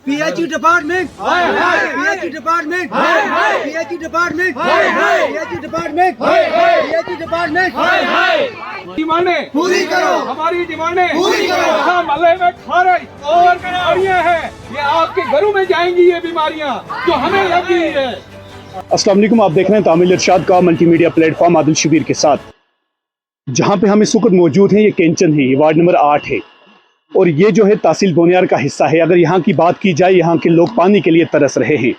PHE department, PHE department, PHE department, PHE department, PHE department. डिमांडें पूरी करो, हमारी डिमांडें पूरी करो। यहाँ मल्ले में खारज और बीमारियाँ हैं, ये आपके घरों में जाएंगी ये बीमारियाँ जो हमें लगी है। अस्सलाम वालेकुम, आप देख रहे हैं तामिल इरशाद का मल्टीमीडिया प्लेटफॉर्म आदिल शबीर के साथ। जहाँ पे हम इस वक्त मौजूद हैं ये कैंचन है, ये वार्ड नंबर 8 है और ये जो है तहसील बोनियार का हिस्सा है। अगर यहाँ की बात की जाए, यहाँ के लोग पानी के लिए तरस रहे हैं।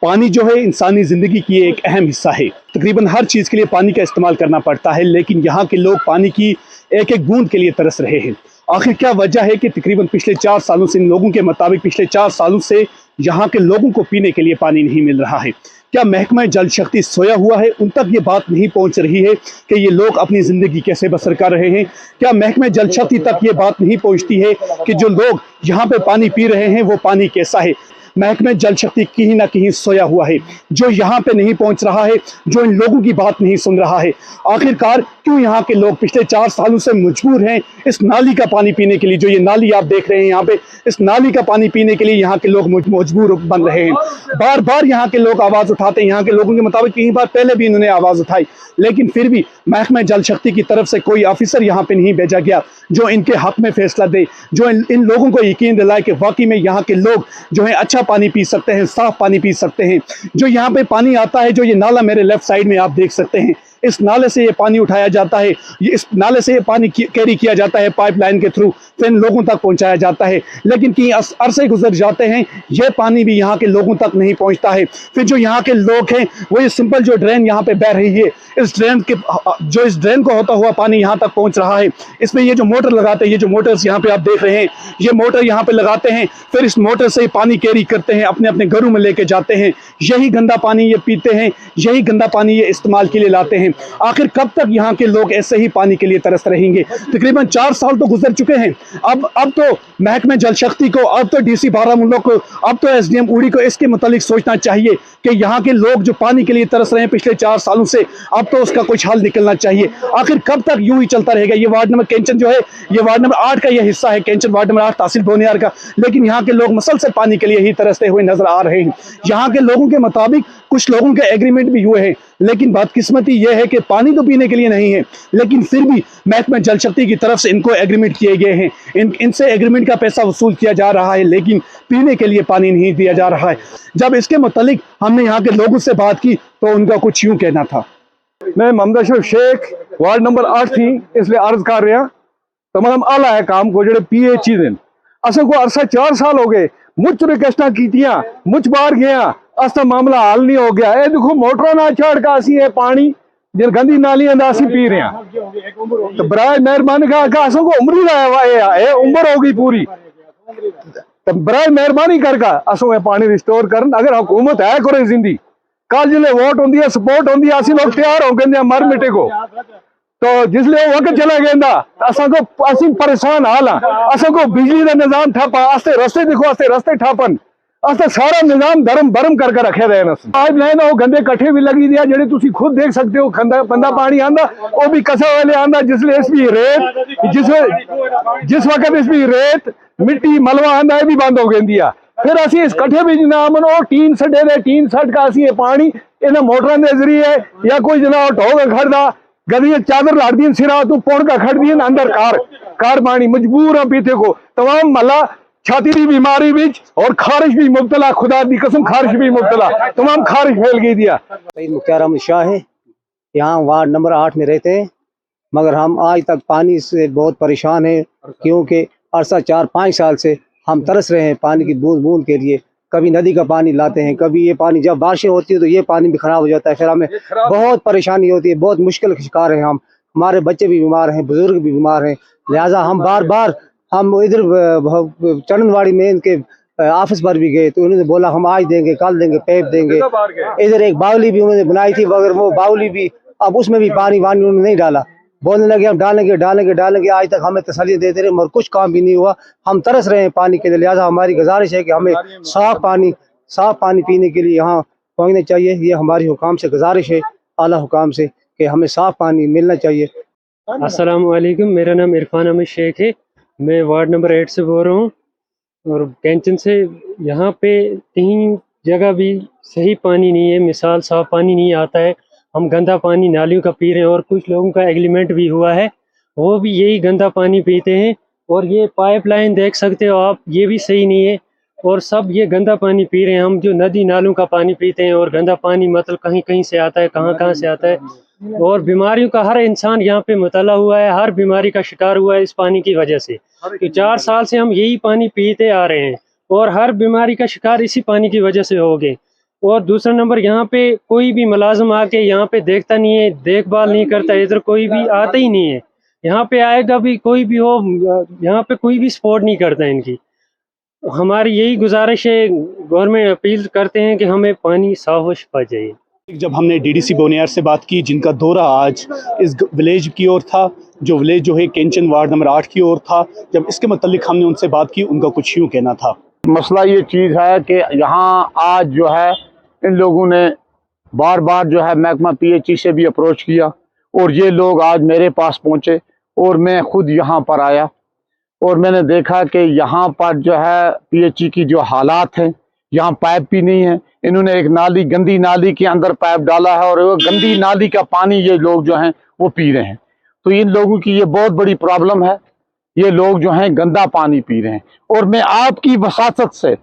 पानी जो है इंसानी ज़िंदगी की एक अहम हिस्सा है। तकरीबन हर चीज़ के लिए पानी का इस्तेमाल करना पड़ता है, लेकिन यहाँ के लोग पानी की एक एक बूंद के लिए तरस रहे हैं। आखिर क्या वजह है कि तकरीबन पिछले 4 सालों से, इन लोगों के मुताबिक पिछले 4 सालों से यहाँ के लोगों को पीने के लिए पानी नहीं मिल रहा है। क्या महकमा जल शक्ति सोया हुआ है? उन तक ये बात नहीं पहुंच रही है कि ये लोग अपनी ज़िंदगी कैसे बसर कर रहे हैं? क्या महकमा जल शक्ति तक ये बात नहीं पहुंचती है कि जो लोग यहाँ पे पानी पी रहे हैं वो पानी कैसा है? महकमा जल शक्ति कहीं ना कहीं सोया हुआ है, जो यहाँ पे नहीं पहुंच रहा है, जो इन लोगों की बात नहीं सुन रहा है। आखिरकार क्यों यहाँ के लोग पिछले 4 सालों से मजबूर हैं इस नाली का पानी पीने के लिए? जो ये नाली आप देख रहे हैं यहाँ पे, इस नाली का पानी पीने के लिए यहाँ के लोग मजबूर बन रहे हैं। बार बार यहाँ के लोग आवाज़ उठाते हैं। यहाँ के लोगों के मुताबिक कई बार पहले भी इन्होंने आवाज़ उठाई, लेकिन फिर भी महकमा जल शक्ति की तरफ से कोई ऑफिसर यहाँ पे नहीं भेजा गया जो इनके हक में फैसला दे, जो इन लोगों को यकीन दिलाए कि वाकई में यहाँ के लोग जो है अच्छा पानी पी सकते हैं, साफ पानी पी सकते हैं। जो यहाँ पे पानी आता है, जो ये नाला मेरे लेफ्ट साइड में आप देख सकते हैं, इस नाले से ये पानी उठाया जाता है, इस नाले से ये पानी कैरी किया जाता है पाइपलाइन के थ्रू, फिर लोगों तक पहुंचाया जाता है। लेकिन कई अरसे गुजर जाते हैं, ये पानी भी यहाँ के लोगों तक नहीं पहुंचता है। फिर जो यहाँ के लोग हैं वो ये सिंपल जो ड्रेन यहाँ पे बह रही है, इस ड्रेन को होता हुआ पानी यहाँ तक पहुँच रहा है। इसमें ये जो मोटर लगाते हैं, ये जो मोटर्स यहाँ पे आप देख रहे हैं, ये मोटर यहाँ पे लगाते हैं, फिर इस मोटर से पानी कैरी करते हैं, अपने अपने घरों में लेके जाते हैं। यही गंदा पानी ये पीते हैं, यही गंदा पानी ये इस्तेमाल के लिए लाते हैं। आखिर कब तक यहाँ के लोग ऐसे ही पानी के लिए तरस रहेंगे? तकरीबन 4 साल तो गुजर चुके हैं। अब तो महकमे जल शक्ति को, अब तो DC बारामूला को, अब तो SDM उड़ी को इसके मुतालिक सोचना चाहिए कि यहाँ के लोग जो पानी के लिए तरस रहे हैं पिछले 4 सालों से, अब तो उसका कुछ हल निकलना चाहिए। आखिर कब तक यूं ही चलता रहेगा? ये वार्ड नंबर कैंचन जो है, ये वार्ड नंबर 8 का ये हिस्सा है, कैंचन वार्ड नंबर 8 तहसील बोनियार का, लेकिन यहाँ के लोग मसलसल पानी के लिए ही तरसते हुए नजर आ रहे हैं। यहाँ के लोगों के मुताबिक कुछ लोगों के एग्रीमेंट भी हुए हैं, लेकिन बदकिस्मती यह है कि पानी तो पीने के लिए नहीं है, लेकिन फिर भी महकमा जल शक्ति की तरफ से इनको एग्रीमेंट किए गए हैं, इनसे एग्रीमेंट का पैसा वसूल किया जा रहा है, लेकिन पीने के लिए पानी नहीं दिया जा रहा है। जब इसके मुतालिक हमने यहाँ के लोगों से बात की तो उनका कुछ यूं कहना था। मैं मोहम्मद अशरफ शेख वार्ड नंबर 8 थी, इसलिए अर्ज कर रहा तमाम आला है काम को जो PHE दिन अस को अरसा 4 साल हो गए, मुझ रिक्वेस्टा कीतियां, मुझ बार गया, अस मामला हल नहीं हो गया। ये देखो मोटर ना चढ़ का असी ये पानी जिन गंदी नालियां दा असी पी रहे हैं, तो बराए मेहरबानी का असों को उम्र ही उम्र होगी पूरी, तो बराए मेहरबानी करके असों ये पानी रिस्टोर करन। अगर हुकूमत है करे जिंदी, कल जिले वोट होंगी है, सपोर्ट होंगी है, असी लोग तैयार हो गए मर मिटे को, तो जिसले वक्त चला गया असी परेशान हाल हाँ। असों को बिजली का निजाम ठप्पा, अस्ते रस्ते देखो, अस्ते रस्ते ठप्पन, अस्ते सारा निजाम धर्म भरम करके रखे रहे। पाइपलाइन वो गंदे कट्ठे भी लगी दिया, जेडे तुसी खुद देख सकते हो, गंदा पानी आंदा वो भी कसा वाले आंदा, जिसले इसमें रेत, जिस वक्त इसमें रेत मिट्टी मलवा आंदा है भी बंद हो गई। फिर असी इस कट्ठे भी जनाब वो टीन सटे दे, टीन सट का असी ये पानी इन्हें मोटर के जरिए या कोई जनाब ढो खड़दा गदियां चादर लाड़ दी सिरा तू पुण का खड़ दी अंदर कार पानी मजबूर है पीते को। तमाम मल्ला छाती की बीमारी बिच और खारिश भी मुब्तला, खुदा दी कसम खारिश भी मुब्तला, तमाम खारिश फैल गई दिया। मुख्तार अहमद शाह है, यहाँ वार्ड नंबर 8 में रहते हैं, मगर हम आज तक पानी से बहुत परेशान हैं, क्योंकि अरसा 4-5 साल से हम तरस रहे हैं पानी की बूंद बूंद के लिए। कभी नदी का पानी लाते हैं, कभी ये पानी जब बारिशें होती है तो ये पानी भी खराब हो जाता है, फिर हमें बहुत परेशानी होती है, बहुत मुश्किल का शिकार है हम। हमारे बच्चे भी बीमार हैं, बुजुर्ग भी बीमार हैं, लिहाजा हम बार बार हम इधर चरणवाड़ी में इनके ऑफिस पर भी गए तो उन्होंने बोला हम आज देंगे, कल देंगे, पैप देंगे। इधर एक बावली भी उन्होंने बनाई थी, मगर वो बावली भी अब उसमें भी पानी उन्होंने नहीं डाला। बोलने लगे हम डालेंगे, आज तक हमें तसल्ली देते रहे मगर कुछ काम भी नहीं हुआ। हम तरस रहे हैं पानी के लिए, लिहाजा हमारी गुजारिश है कि हमें साफ पानी पीने के लिए यहाँ पहुँचना चाहिए। ये हमारी हुकाम से गुजारिश है, आला हुकाम से, कि हमें साफ पानी मिलना चाहिए। अस्सलाम वालेकुम, मेरा नाम इरफान अहमद शेख है, मैं वार्ड नंबर 8 से बोल रहा हूँ। और कैंचन से यहाँ पे कहीं जगह भी सही पानी नहीं है, मिसाल साफ पानी नहीं आता है। हम गंदा पानी नालियों का पी रहे हैं और कुछ लोगों का एग्रीमेंट भी हुआ है, वो भी यही गंदा पानी पीते हैं। और ये पाइपलाइन देख सकते हो आप, ये भी सही नहीं है और सब ये गंदा पानी पी रहे हैं। हम जो नदी नालों का पानी पीते हैं और गंदा पानी मतलब कहीं कहीं से आता है, कहाँ कहाँ से आता है। और बीमारियों का हर इंसान यहाँ पे मुतला हुआ है, हर बीमारी का शिकार हुआ है इस पानी की वजह से। तो 4 साल से हम यही पानी पीते आ रहे हैं और हर बीमारी का शिकार इसी पानी की वजह से हो गए। और दूसरा नंबर, यहाँ पे कोई भी मुलाजिम आके यहाँ पे देखता नहीं है, देखभाल नहीं करता, इधर कोई भी आता ही नहीं है। यहाँ पे आएगा भी कोई भी हो, यहाँ पे कोई भी सपोर्ट नहीं करता इनकी। हमारी यही गुजारिश है, गवर्नमेंट अपील करते हैं कि हमें पानी साफ और शिफा चाहिए। जब हमने डीडीसी बोनियार से बात की, जिनका दौरा आज इस विलेज की ओर था, जो विलेज जो है कैंचन वार्ड नंबर 8 की ओर था, जब इसके मतलब हमने उनसे बात की, उनका कुछ यूँ कहना था। मसला ये चीज़ है कि यहाँ आज जो है इन लोगों ने बार बार जो है महकमा पीएचई से भी अप्रोच किया और ये लोग आज मेरे पास पहुँचे और मैं खुद यहाँ पर आया और मैंने देखा कि यहाँ पर जो है पीएचई की जो हालात हैं, यहाँ पाइप भी नहीं है। इन्होंने एक नाली, गंदी नाली के अंदर पाइप डाला है और वो गंदी नाली का पानी ये लोग जो हैं वो पी रहे हैं। तो इन लोगों की ये बहुत बड़ी प्रॉब्लम है, ये लोग जो हैं गंदा पानी पी रहे हैं। और मैं आपकी वसातत से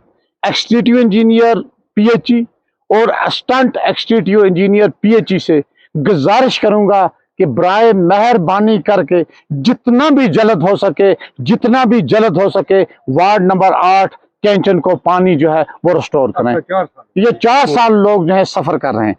एक्सटीट्यू इंजीनियर पीएचई और असिस्टेंट एक्सटीट्यू इंजीनियर पीएचई से गुजारिश करूंगा कि बराए मेहरबानी करके जितना भी जल्द हो सके वार्ड नंबर 8 कैंचन को पानी जो है वो रिस्टोर करें। ये 4 साल लोग जो है सफर कर रहे हैं।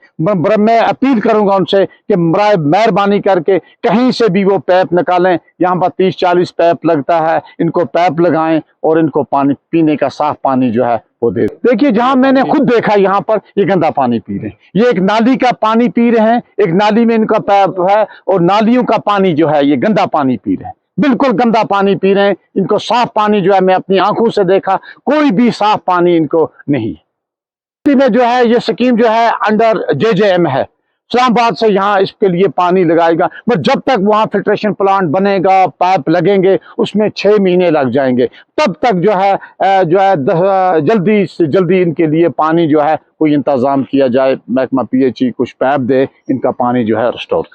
मैं अपील करूंगा उनसे कि बराए मेहरबानी करके कहीं से भी वो पैप निकालें। यहाँ पर 30-40 पैप लगता है, इनको पैप लगाएं और इनको पानी पीने का साफ पानी जो है वो दे। देखिए, जहाँ मैंने खुद देखा यहाँ पर ये गंदा पानी पी रहे हैं, ये एक नाली का पानी पी रहे हैं, एक नाली में इनका पैप है और नालियों का पानी जो है ये गंदा पानी पी रहे हैं, बिल्कुल गंदा पानी पी रहे हैं। इनको साफ पानी जो है मैं अपनी आंखों से देखा, कोई भी साफ पानी इनको नहीं। में जो है ये स्कीम जो है अंडर JJM है, इस्लामाबाद से यहाँ इसके लिए पानी लगाएगा, बट जब तक वहाँ फिल्ट्रेशन प्लांट बनेगा, पाइप लगेंगे, उसमें 6 महीने लग जाएंगे। तब तक जो है जल्दी से जल्दी इनके लिए पानी जो है कोई इंतजाम किया जाए, महकमा पीएचई कुछ पाइप दे, इनका पानी जो है रिस्टोर।